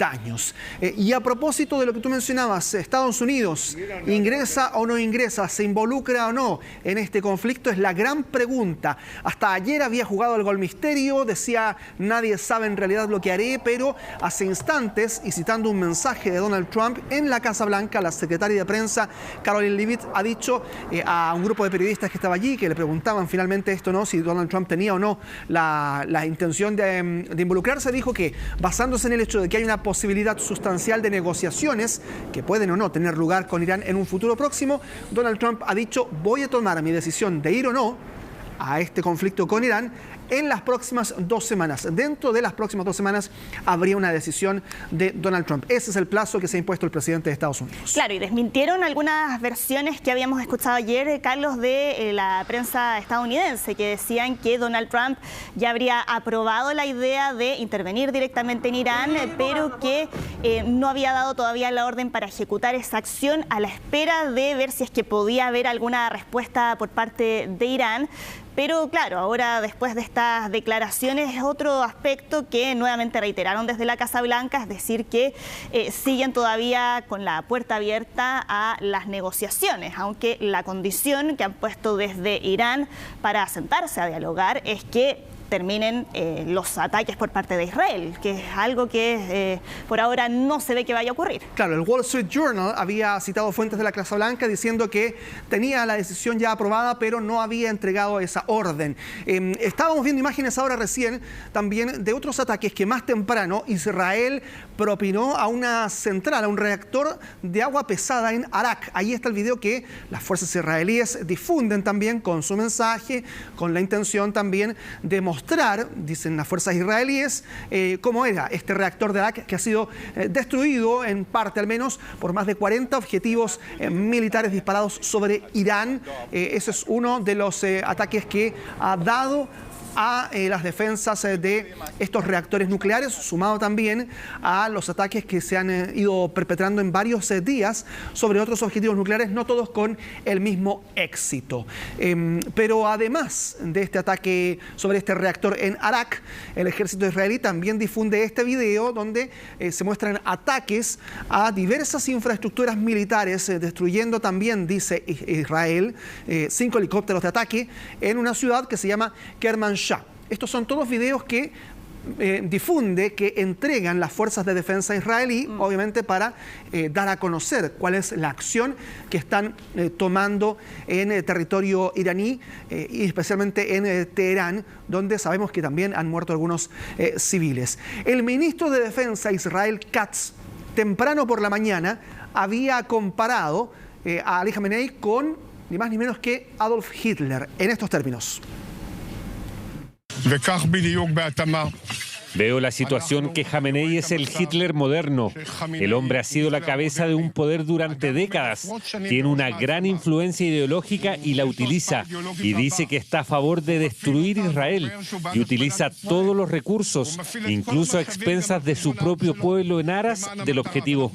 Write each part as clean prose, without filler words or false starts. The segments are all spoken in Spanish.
daños. Y a propósito de lo que tú mencionabas, Estados Unidos, ¿ingresa o no ingresa? ¿Se involucra o no en este conflicto? Es la gran pregunta. Hasta ayer había jugado el gol misterio, decía nadie sabe en realidad lo que haré, pero hace instantes, y citando un mensaje de Donald Trump en la Casa Blanca, la secretaria de prensa, Karoline Leavitt, ha dicho a un grupo de periodistas que estaba allí, que le preguntaban finalmente esto, ¿no?, si Donald Trump tenía o no la intención de involucrarse, dijo que basándose en el hecho de que hay una posibilidad sustancial de negociaciones que pueden o no tener lugar con Irán en un futuro próximo, Donald Trump ha dicho: voy a tomar mi decisión de ir o no a este conflicto con Irán en las próximas 2 semanas. Dentro de las próximas 2 semanas habría una decisión de Donald Trump. Ese es el plazo que se ha impuesto el presidente de Estados Unidos. Claro, y desmintieron algunas versiones que habíamos escuchado ayer, Carlos, de la prensa estadounidense, que decían que Donald Trump ya habría aprobado la idea de intervenir directamente en Irán, pero que no había dado todavía la orden para ejecutar esa acción a la espera de ver si es que podía haber alguna respuesta por parte de Irán. Pero claro, ahora después de estas declaraciones es otro aspecto que nuevamente reiteraron desde la Casa Blanca, es decir, que siguen todavía con la puerta abierta a las negociaciones, aunque la condición que han puesto desde Irán para sentarse a dialogar es que terminen los ataques por parte de Israel, que es algo que por ahora no se ve que vaya a ocurrir. Claro, el Wall Street Journal había citado fuentes de la Casa Blanca diciendo que tenía la decisión ya aprobada, pero no había entregado esa orden. Estábamos viendo imágenes ahora recién también de otros ataques que más temprano Israel propinó a una central, a un reactor de agua pesada en Arak. Ahí está el video que las fuerzas israelíes difunden también con su mensaje, con la intención también de mostrar, dicen las fuerzas israelíes, cómo era este reactor de Arak, que ha sido destruido, en parte al menos, por más de 40 objetivos militares disparados sobre Irán. Ese es uno de los ataques que ha dado a las defensas de estos reactores nucleares, sumado también a los ataques que se han ido perpetrando en varios días sobre otros objetivos nucleares, no todos con el mismo éxito. Pero además de este ataque sobre este reactor en Arak, el ejército israelí también difunde este video donde se muestran ataques a diversas infraestructuras militares, destruyendo también, dice Israel, 5 helicópteros de ataque en una ciudad que se llama Kermanshah. Estos son todos videos que difunde, que entregan las fuerzas de defensa israelí, obviamente para dar a conocer cuál es la acción que están tomando en el territorio iraní y especialmente en Teherán, donde sabemos que también han muerto algunos civiles. El ministro de Defensa, Israel Katz, temprano por la mañana, había comparado a Ali Khamenei con ni más ni menos que Adolf Hitler en estos términos. Veo la situación que Khamenei es el Hitler moderno. El hombre ha sido la cabeza de un poder durante décadas. Tiene una gran influencia ideológica y la utiliza. Y dice que está a favor de destruir Israel. Y utiliza todos los recursos, incluso a expensas de su propio pueblo, en aras del objetivo.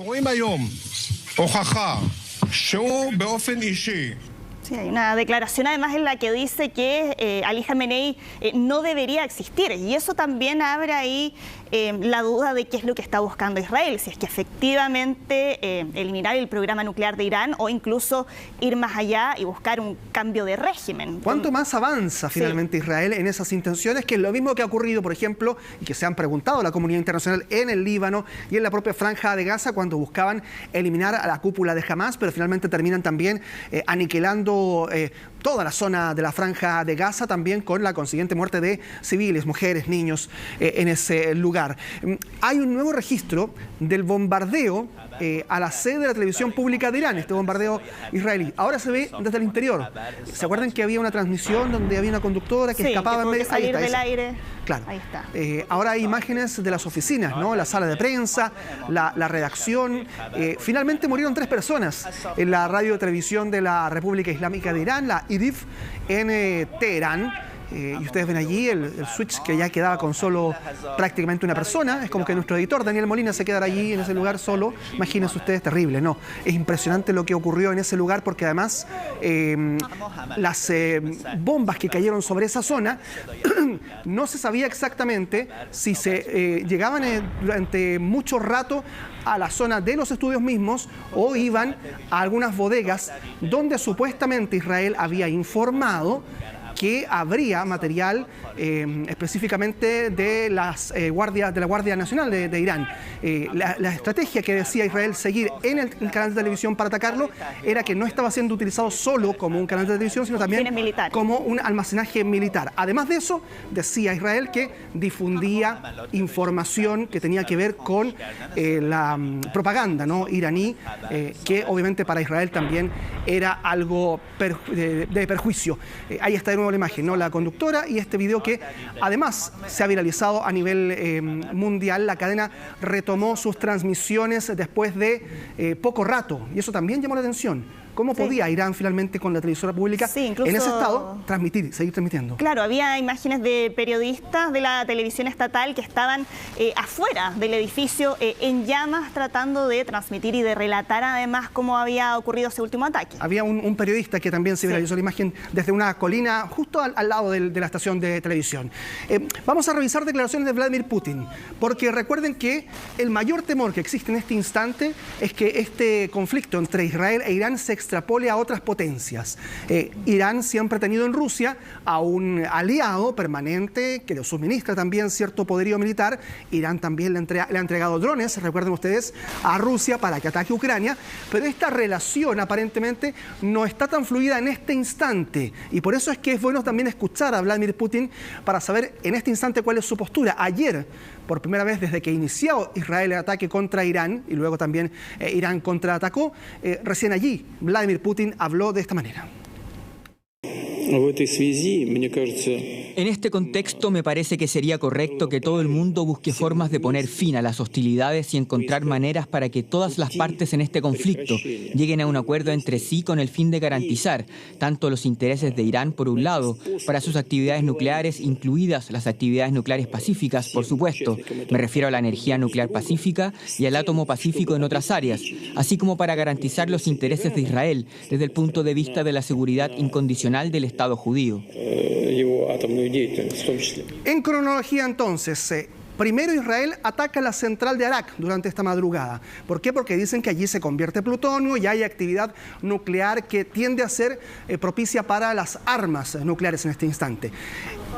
Sí, hay una declaración además en la que dice que Ali Khamenei no debería existir, y eso también abre ahí la duda de qué es lo que está buscando Israel, si es que efectivamente eliminar el programa nuclear de Irán o incluso ir más allá y buscar un cambio de régimen. ¿Cuánto más avanza finalmente Israel en esas intenciones? Que es lo mismo que ha ocurrido, por ejemplo, y que se han preguntado la comunidad internacional en el Líbano y en la propia Franja de Gaza cuando buscaban eliminar a la cúpula de Hamás, pero finalmente terminan también aniquilando toda la zona de la Franja de Gaza, también con la consiguiente muerte de civiles, mujeres, niños en ese lugar. Hay un nuevo registro del bombardeo a la sede de la televisión pública de Irán, este bombardeo israelí. Ahora se ve desde el interior. ¿Se acuerdan que había una transmisión donde había una conductora que escapaba en medio? Que salir del aire. Claro. Ahí está. Ahora hay imágenes de las oficinas, ¿no? La sala de prensa, la redacción. Finalmente murieron 3 personas en la radio y televisión de la República Islámica de Irán, la IRIF, en Teherán. Y ustedes ven allí el switch que ya quedaba con solo prácticamente una persona. Es como que nuestro editor, Daniel Molina, se quedara allí en ese lugar solo. Imagínense ustedes, terrible, ¿no? Es impresionante lo que ocurrió en ese lugar porque además las bombas que cayeron sobre esa zona no se sabía exactamente si se llegaban durante mucho rato a la zona de los estudios mismos o iban a algunas bodegas donde supuestamente Israel había informado que habría material específicamente de la Guardia Nacional de Irán. La estrategia que decía Israel seguir en el canal de televisión para atacarlo era que no estaba siendo utilizado solo como un canal de televisión, sino también como un almacenaje militar. Además de eso, decía Israel que difundía información que tenía que ver con la propaganda, ¿no?, iraní, que obviamente para Israel también era algo de perjuicio. Ahí está de nuevo la imagen, ¿no?, la conductora y este video que además se ha viralizado a nivel mundial. La cadena retomó sus transmisiones después de poco rato y eso también llamó la atención. ¿Cómo podía Irán finalmente con la televisora pública incluso en ese estado seguir transmitiendo? Claro, había imágenes de periodistas de la televisión estatal que estaban afuera del edificio en llamas tratando de transmitir y de relatar además cómo había ocurrido ese último ataque. Había un periodista que también se viralizó la imagen desde una colina justo al lado de la estación de televisión. Vamos a revisar declaraciones de Vladimir Putin, porque recuerden que el mayor temor que existe en este instante es que este conflicto entre Israel e Irán se extrapole a otras potencias. Irán siempre ha tenido en Rusia a un aliado permanente que le suministra también cierto poderío militar. Irán también le ha entregado drones, recuerden ustedes, a Rusia para que ataque Ucrania, pero esta relación aparentemente no está tan fluida en este instante y por eso es que es bueno también escuchar a Vladimir Putin para saber en este instante cuál es su postura. Ayer, por primera vez desde que inició Israel el ataque contra Irán y luego también Irán contraatacó, recién allí Vladimir Putin habló de esta manera. En este contexto, me parece que sería correcto que todo el mundo busque formas de poner fin a las hostilidades y encontrar maneras para que todas las partes en este conflicto lleguen a un acuerdo entre sí con el fin de garantizar tanto los intereses de Irán, por un lado, para sus actividades nucleares, incluidas las actividades nucleares pacíficas, por supuesto, me refiero a la energía nuclear pacífica y al átomo pacífico en otras áreas, así como para garantizar los intereses de Israel desde el punto de vista de la seguridad incondicional del Estado judío. En cronología entonces, primero Israel ataca la central de Arak durante esta madrugada. ¿Por qué? Porque dicen que allí se convierte plutonio y hay actividad nuclear que tiende a ser propicia para las armas nucleares en este instante.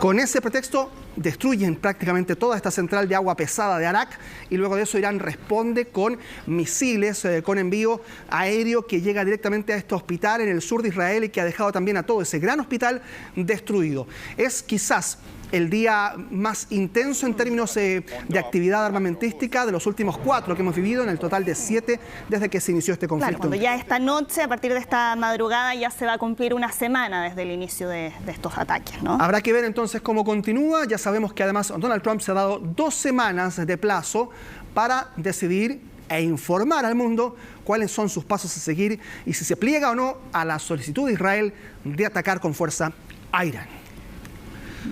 Con ese pretexto destruyen prácticamente toda esta central de agua pesada de Arak y luego de eso Irán responde con misiles, con envío aéreo que llega directamente a este hospital en el sur de Israel y que ha dejado también a todo ese gran hospital destruido. Es quizás el día más intenso en términos de actividad armamentística de los últimos 4 que hemos vivido, en el total de 7 desde que se inició este conflicto. Claro, cuando ya esta noche, a partir de esta madrugada, ya se va a cumplir una semana desde el inicio de estos ataques, ¿no? Habrá que ver entonces cómo continúa. Ya sabemos que además Donald Trump se ha dado 2 semanas de plazo para decidir e informar al mundo cuáles son sus pasos a seguir y si se pliega o no a la solicitud de Israel de atacar con fuerza a Irán.